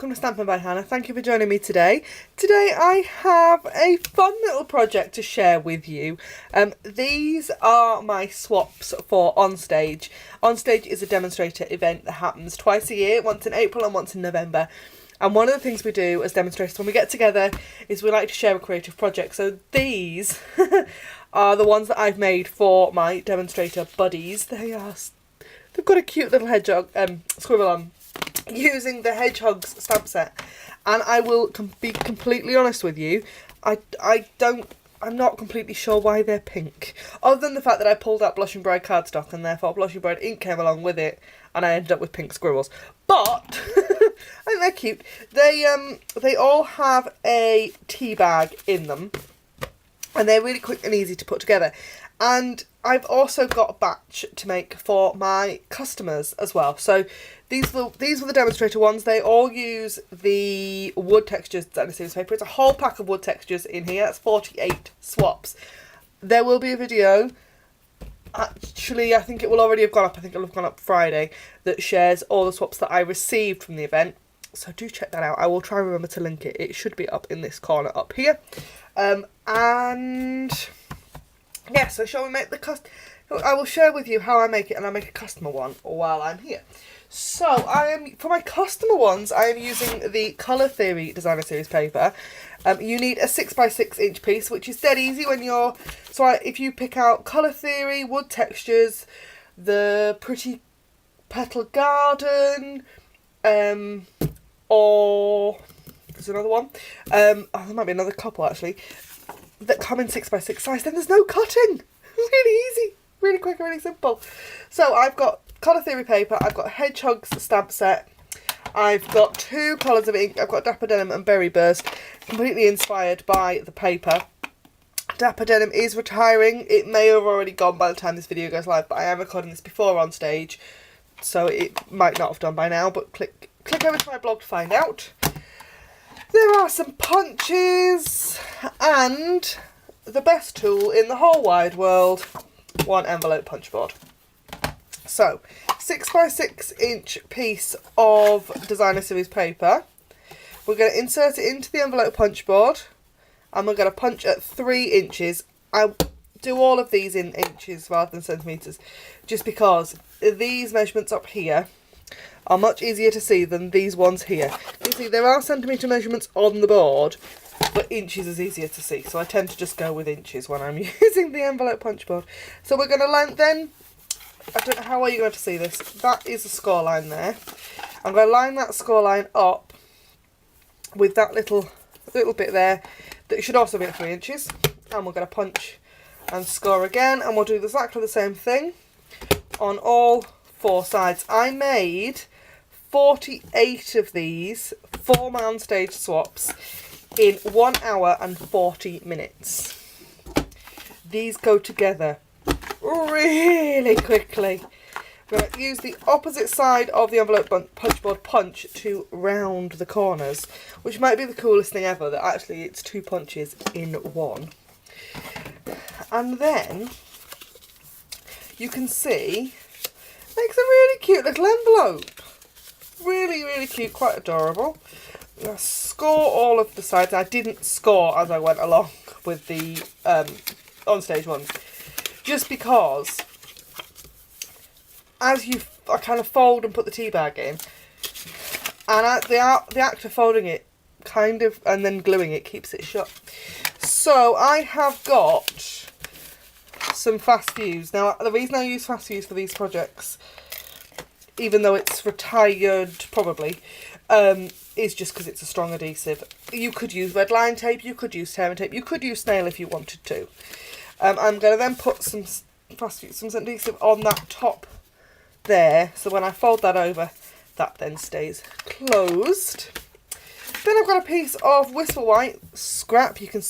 welcome to Stampin' by Hannah. Thank you for joining me today. Today I have a fun little project to share with you. These are my swaps for OnStage. OnStage is a demonstrator event that happens twice a year, once in April and once in November. And one of the things we do as demonstrators when we get together is we like to share a creative project. So these are the ones that I've made for my demonstrator buddies. They've got a cute little hedgehog scribble on, using the Hedgehog's stamp set, and I will be completely honest with you, I'm not completely sure why they're pink, other than the fact that I pulled out Blushing Bride cardstock and therefore Blushing Bride ink came along with it and I ended up with pink squirrels. But I think they're cute. They all have a tea bag in them and they're really quick and easy to put together. And I've also got a batch to make for my customers as well. So these were the demonstrator ones. They all use the wood textures designer series paper. It's a whole pack of wood textures in here. That's 48 swaps. There will be a video. Actually, I think it will already have gone up. I think it will have gone up Friday, that shares all the swaps that I received from the event. So do check that out. I will try and remember to link it. It should be up in this corner up here. And yeah, so shall we make the I will share with you how I make it, and I make a customer one while I'm here. So for my customer ones, I am using the Colour Theory Designer Series paper. You need a 6x6 inch piece, which is dead easy when you're, if you pick out Colour Theory, wood textures, the Pretty Petal Garden, or there's another one, there might be another couple actually, that come in 6x6 size, then there's no cutting. Really easy, really quick and really simple. So I've got Colour Theory paper, I've got Hedgehog's stamp set, I've got two colours of ink, I've got Dapper Denim and Berry Burst, completely inspired by the paper. Dapper Denim is retiring. It may have already gone by the time this video goes live, but I am recording this before OnStage, so it might not have done by now, but click over to my blog to find out. There are some punches and the best tool in the whole wide world, one envelope punch board. So, 6x6 inch piece of designer series paper. We're going to insert it into the envelope punch board and we're going to punch at 3 inches. I do all of these in inches rather than centimetres, just because these measurements up here are much easier to see than these ones here. You see, there are centimetre measurements on the board, but inches is easier to see, so I tend to just go with inches when I'm using the envelope punch board. So we're going to line, then, I don't know how well you're going to see this, that is the score line there. I'm going to line that score line up with that little bit there, that should also be at 3 inches, and we're going to punch and score again, and we'll do exactly the same thing on all 4 sides. I made 48 of these for my OnStage swaps in 1 hour and 40 minutes. These go together really quickly. I'm going to use the opposite side of the envelope punch board punch to round the corners, which might be the coolest thing ever, that actually it's 2 punches in one. And then you can see makes a really cute little envelope. Really, really cute, quite adorable. I'm going to score all of the sides. I didn't score as I went along with the OnStage ones, just because as I kind of fold and put the tea bag in, and the act of folding it kind of and then gluing it keeps it shut. So I have got some fast fuse. Now the reason I use fast fuse for these projects, even though it's retired probably, is just because it's a strong adhesive. You could use red line tape, you could use tearing tape, you could use snail if you wanted to. I'm going to then put some fast fuse, some adhesive on that top there, so when I fold that over, that then stays closed. Then I've got a piece of Whisper White scrap. You can,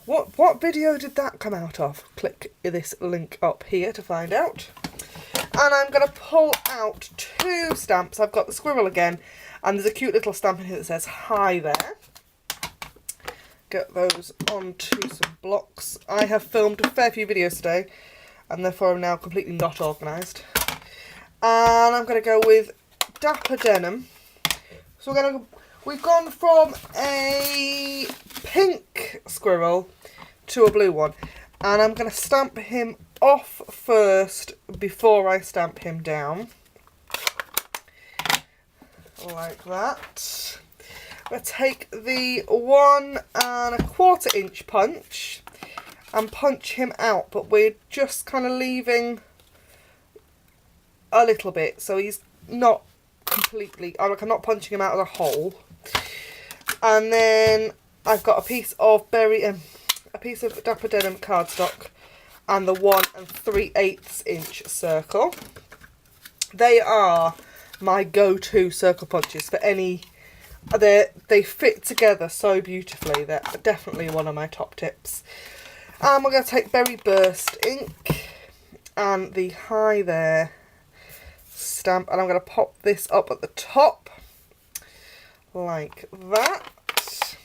what video did that come out of? Click this link up here to find out. And I'm going to pull out 2 stamps. I've got the squirrel again, and there's a cute little stamp in here that says hi there. Get those onto some blocks. I have filmed a fair few videos today, and therefore I'm now completely not organised. And I'm going to go with Dapper Denim. So we're going to we've gone from a pink squirrel to a blue one. And I'm going to stamp him off first before I stamp him down. Like that. I'm going to take the 1 1/4 inch punch and punch him out, but we're just kind of leaving a little bit, so he's not completely, I'm not punching him out of the hole. And then I've got a piece of Dapper Denim cardstock and the 1 3/8 inch circle. They are my go-to circle punches for any. They fit together so beautifully. They're definitely one of my top tips. And we're going to take Berry Burst ink and the Hi There stamp, and I'm going to pop this up at the top like that.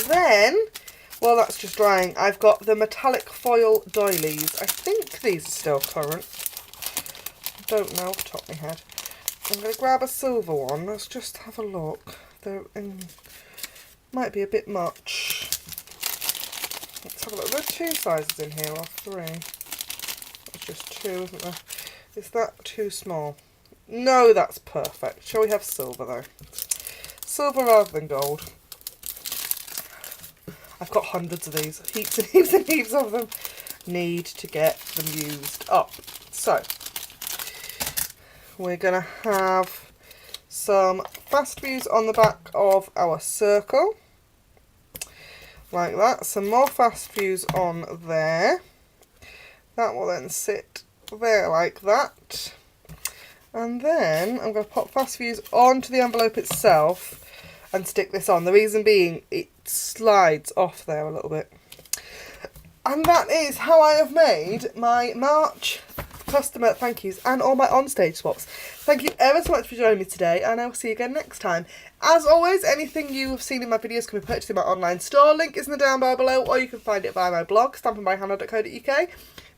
Then, while that's just drying, I've got the metallic foil doilies. I think these are still current. I don't know off the top of my head. I'm going to grab a silver one. Let's just have a look. Might be a bit much. Let's have a look. There's 2 sizes in here, or 3. There's just 2, isn't there? Is that too small? No, that's perfect. Shall we have silver though? Silver rather than gold. I've got hundreds of these. Heaps and heaps and heaps of them. Need to get them used up. So, we're going to have some fast views on the back of our circle. Like that. Some more fast views on there. That will then sit there like that. And then I'm going to pop fast views onto the envelope itself and stick this on. The reason being, it slides off there a little bit. And that is how I have made my March customer thank yous and all my OnStage swaps. Thank you ever so much for joining me today, and I will see you again next time. As always, anything you have seen in my videos can be purchased in my online store. Link is in the down bar below, or you can find it via my blog, StampinByHannah.co.uk.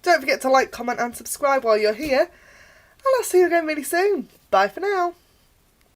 Don't forget to like, comment and subscribe while you're here, and I'll see you again really soon. Bye for now.